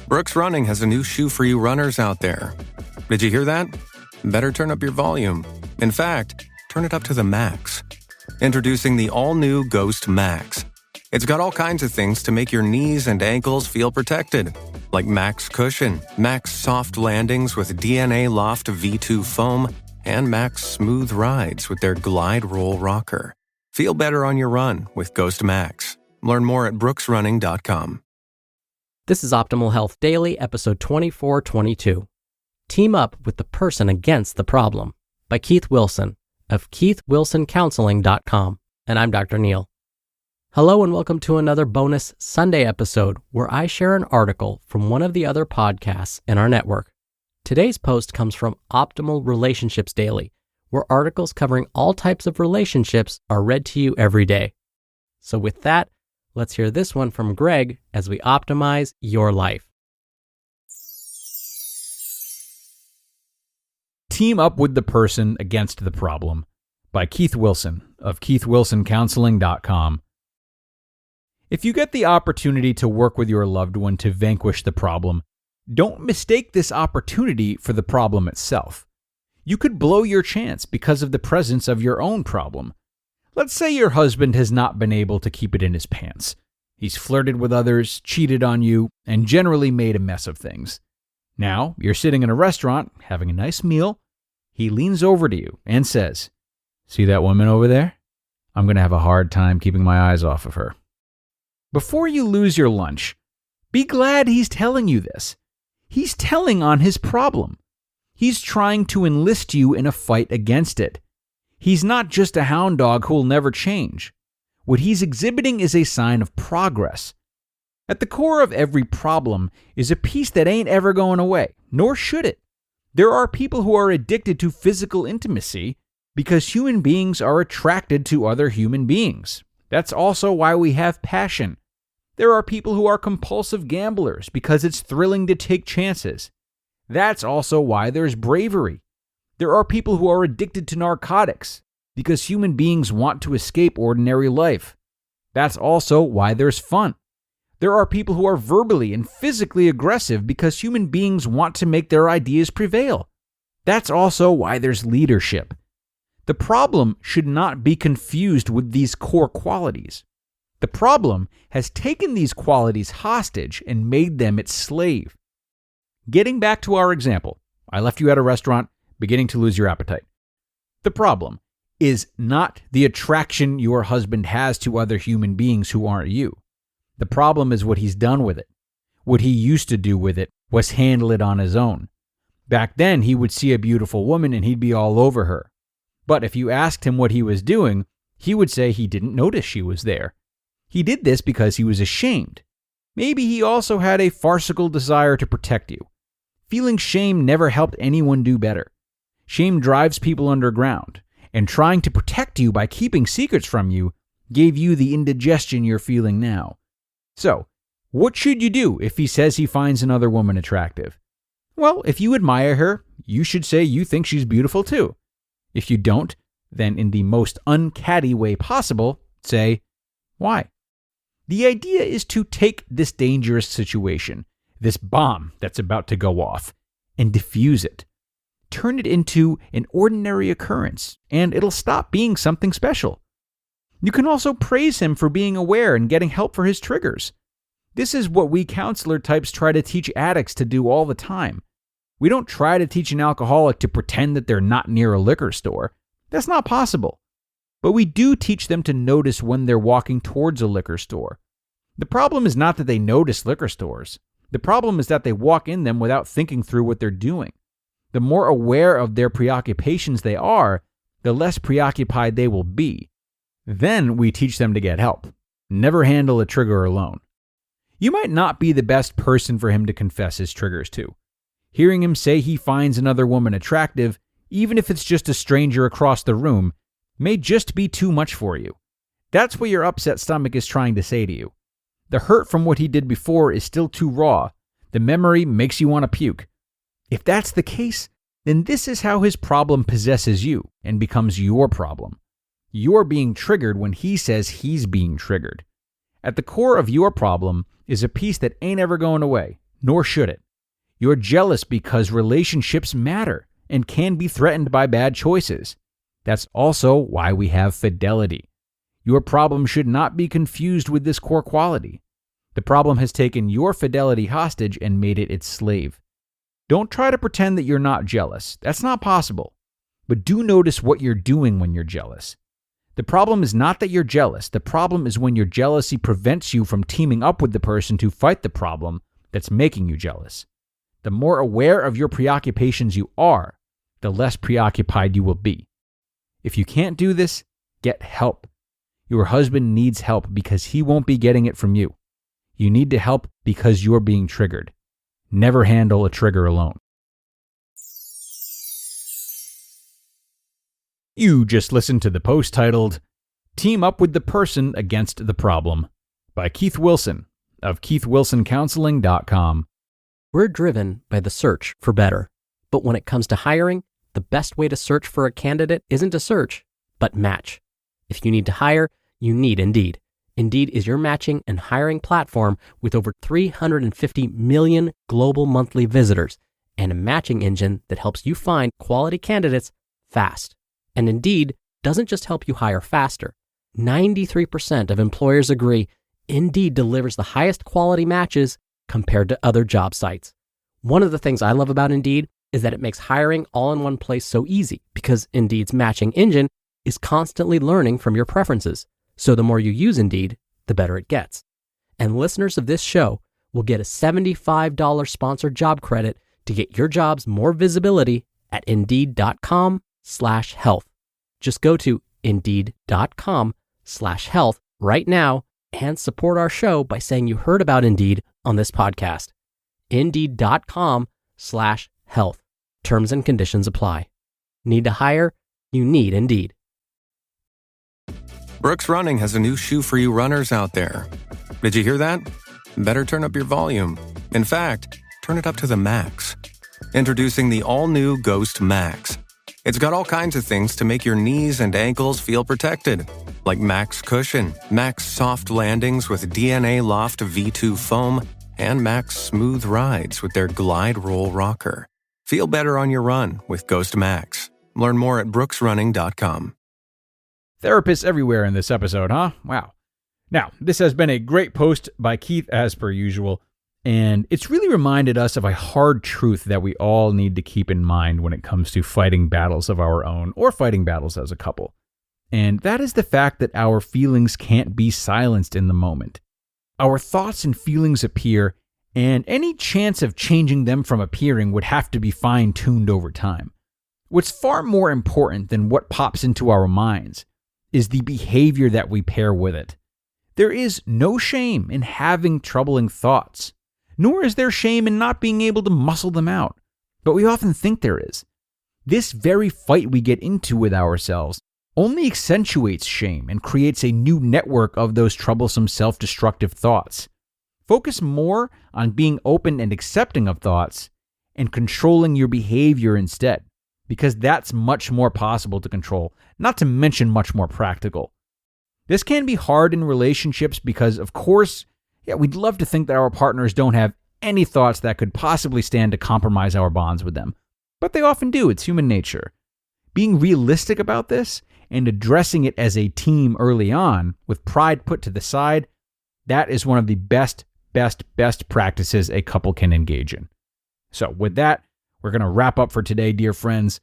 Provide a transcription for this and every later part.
Brooks Running has a new shoe for you runners out there. Did you hear that? Better turn up your volume. In fact, turn it up to the max. Introducing the all-new Ghost Max. It's got all kinds of things to make your knees and ankles feel protected, like Max Cushion, Max Soft Landings with DNA Loft V2 foam, and Max Smooth Rides with their Glide Roll Rocker. Feel better on your run with Ghost Max. Learn more at brooksrunning.com. This is Optimal Health Daily, episode 2422. Team Up with the Person Against the Problem by Keith Wilson of keithwilsoncounseling.com. And I'm Dr. Neil. Hello and welcome to another bonus Sunday episode where I share an article from one of the other podcasts in our network. Today's post comes from Optimal Relationships Daily, where articles covering all types of relationships are read to you every day. So with that, let's hear this one from Greg as we optimize your life. Team Up with the Person Against the Problem by Keith Wilson of keithwilsoncounseling.com. If you get the opportunity to work with your loved one to vanquish the problem, don't mistake this opportunity for the problem itself. You could blow your chance because of the presence of your own problem. Let's say your husband has not been able to keep it in his pants. He's flirted with others, cheated on you, and generally made a mess of things. Now, you're sitting in a restaurant, having a nice meal. He leans over to you and says, "See that woman over there? I'm going to have a hard time keeping my eyes off of her." Before you lose your lunch, be glad he's telling you this. He's telling on his problem. He's trying to enlist you in a fight against it. He's not just a hound dog who'll never change. What he's exhibiting is a sign of progress. At the core of every problem is a piece that ain't ever going away, nor should it. There are people who are addicted to physical intimacy because human beings are attracted to other human beings. That's also why we have passion. There are people who are compulsive gamblers because it's thrilling to take chances. That's also why there's bravery. There are people who are addicted to narcotics because human beings want to escape ordinary life. That's also why there's fun. There are people who are verbally and physically aggressive because human beings want to make their ideas prevail. That's also why there's leadership. The problem should not be confused with these core qualities. The problem has taken these qualities hostage and made them its slave. Getting back to our example, I left you at a restaurant, beginning to lose your appetite. The problem is not the attraction your husband has to other human beings who aren't you. The problem is what he's done with it. What he used to do with it was handle it on his own. Back then, he would see a beautiful woman and he'd be all over her. But if you asked him what he was doing, he would say he didn't notice she was there. He did this because he was ashamed. Maybe he also had a farcical desire to protect you. Feeling shame never helped anyone do better. Shame drives people underground, and trying to protect you by keeping secrets from you gave you the indigestion you're feeling now. So, what should you do if he says he finds another woman attractive? Well, if you admire her, you should say you think she's beautiful too. If you don't, then in the most uncatty way possible, say, why? The idea is to take this dangerous situation, this bomb that's about to go off, and diffuse it. Turn it into an ordinary occurrence, and it'll stop being something special. You can also praise him for being aware and getting help for his triggers. This is what we counselor types try to teach addicts to do all the time. We don't try to teach an alcoholic to pretend that they're not near a liquor store. That's not possible. But we do teach them to notice when they're walking towards a liquor store. The problem is not that they notice liquor stores. The problem is that they walk in them without thinking through what they're doing. The more aware of their preoccupations they are, the less preoccupied they will be. Then we teach them to get help. Never handle a trigger alone. You might not be the best person for him to confess his triggers to. Hearing him say he finds another woman attractive, even if it's just a stranger across the room, may just be too much for you. That's what your upset stomach is trying to say to you. The hurt from what he did before is still too raw. The memory makes you want to puke. If that's the case, then this is how his problem possesses you and becomes your problem. You're being triggered when he says he's being triggered. At the core of your problem is a piece that ain't ever going away, nor should it. You're jealous because relationships matter and can be threatened by bad choices. That's also why we have fidelity. Your problem should not be confused with this core quality. The problem has taken your fidelity hostage and made it its slave. Don't try to pretend that you're not jealous. That's not possible. But do notice what you're doing when you're jealous. The problem is not that you're jealous. The problem is when your jealousy prevents you from teaming up with the person to fight the problem that's making you jealous. The more aware of your preoccupations you are, the less preoccupied you will be. If you can't do this, get help. Your husband needs help because he won't be getting it from you. You need to help because you're being triggered. Never handle a trigger alone. You just listened to the post titled, Team Up with the Person Against the Problem by Keith Wilson of keithwilsoncounseling.com. We're driven by the search for better. But when it comes to hiring, the best way to search for a candidate isn't to search, but match. If you need to hire, you need Indeed. Indeed is your matching and hiring platform with over 350 million global monthly visitors and a matching engine that helps you find quality candidates fast. And Indeed doesn't just help you hire faster. 93% of employers agree Indeed delivers the highest quality matches compared to other job sites. One of the things I love about Indeed is that it makes hiring all in one place so easy because Indeed's matching engine is constantly learning from your preferences. So the more you use Indeed, the better it gets. And listeners of this show will get a $75 sponsored job credit to get your jobs more visibility at Indeed.com/health. Just go to Indeed.com/health right now and support our show by saying you heard about Indeed on this podcast. Indeed.com/health. Terms and conditions apply. Need to hire? You need Indeed. Brooks Running has a new shoe for you runners out there. Did you hear that? Better turn up your volume. In fact, turn it up to the max. Introducing the all-new Ghost Max. It's got all kinds of things to make your knees and ankles feel protected, like Max Cushion, Max Soft Landings with DNA Loft V2 foam, and Max Smooth Rides with their Glide Roll Rocker. Feel better on your run with Ghost Max. Learn more at brooksrunning.com. Therapists everywhere in this episode, huh? Wow. Now, this has been a great post by Keith as per usual, and it's really reminded us of a hard truth that we all need to keep in mind when it comes to fighting battles of our own or fighting battles as a couple. And that is the fact that our feelings can't be silenced in the moment. Our thoughts and feelings appear, and any chance of changing them from appearing would have to be fine-tuned over time. What's far more important than what pops into our minds is the behavior that we pair with it. There is no shame in having troubling thoughts, nor is there shame in not being able to muscle them out, but we often think there is. This very fight we get into with ourselves only accentuates shame and creates a new network of those troublesome self-destructive thoughts. Focus more on being open and accepting of thoughts and controlling your behavior instead, because that's much more possible to control, not to mention much more practical. This can be hard in relationships because, of course, we'd love to think that our partners don't have any thoughts that could possibly stand to compromise our bonds with them. But they often do. It's human nature. Being realistic about this and addressing it as a team early on, with pride put to the side, that is one of the best practices a couple can engage in. So with that, we're going to wrap up for today, dear friends.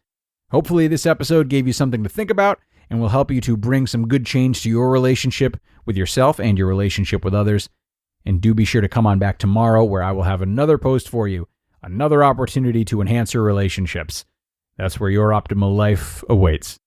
Hopefully this episode gave you something to think about and will help you to bring some good change to your relationship with yourself and your relationship with others. And do be sure to come on back tomorrow, where I will have another post for you, another opportunity to enhance your relationships. That's where your optimal life awaits.